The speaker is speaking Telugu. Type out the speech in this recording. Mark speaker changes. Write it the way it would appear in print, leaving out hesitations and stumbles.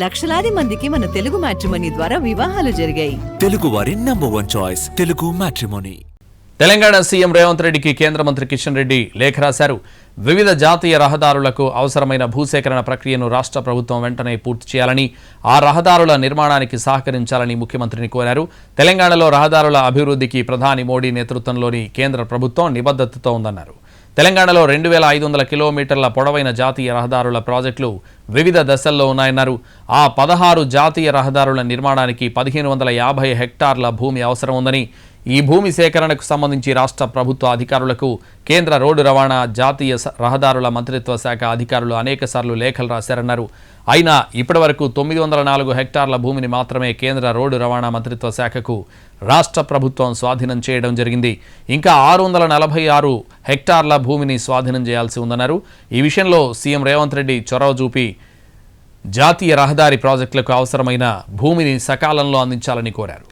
Speaker 1: లక్షలాది మందికి మన తెలుగు మ్యాట్రిమోనీ ద్వారా వివాహాలు జరిగాయి.
Speaker 2: తెలుగు వారి number 1 choice Telugu matrimony.
Speaker 3: Telangana CM Revanth రెడ్డికి కేంద్ర మంత్రి కిషన్ రెడ్డి లేఖ రాశారు. వివిధ జాతీయ రహదారులకు అవసరమైన భూసేకరణ ప్రక్రియను రాష్ట్ర ప్రభుత్వం వెంటనే పూర్తి చేయాలని, ఆ రహదారుల నిర్మాణానికి సహకరించాలని ముఖ్యమంత్రిని కోరారు. తెలంగాణలో రహదారుల అభివృద్ధికి ప్రధాని మోడీ నేతృత్వంలోని కేంద్ర ప్రభుత్వం నిబద్ధతతో ఉందన్నారు. తెలంగాణలో 2500 కిలోమీటర్ల పొడవైన జాతీయ రహదారుల ప్రాజెక్టులు వివిధ దశల్లో ఉన్నాయన్నారు. ఆ 16 జాతీయ రహదారుల నిర్మాణానికి 1550 హెక్టార్ల భూమి అవసరం ఉందని, ఈ భూమి సేకరణకు సంబంధించి రాష్ట్ర ప్రభుత్వ అధికారులకు కేంద్ర రోడ్డు రవాణా, జాతీయ రహదారుల మంత్రిత్వ శాఖ అధికారులు అనేకసార్లు లేఖలు రాశారన్నారు. అయినా ఇప్పటివరకు 904 హెక్టార్ల భూమిని మాత్రమే కేంద్ర రోడ్డు రవాణా మంత్రిత్వ శాఖకు రాష్ట్ర ప్రభుత్వం స్వాధీనం చేయడం జరిగింది. ఇంకా 646 హెక్టార్ల భూమిని స్వాధీనం చేయాల్సి ఉందన్నారు. ఈ విషయంలో సీఎం రేవంత్ రెడ్డి చొరవ చూపి జాతీయ రహదారి ప్రాజెక్టులకు అవసరమైన భూమిని సకాలంలో అందించాలని కోరారు.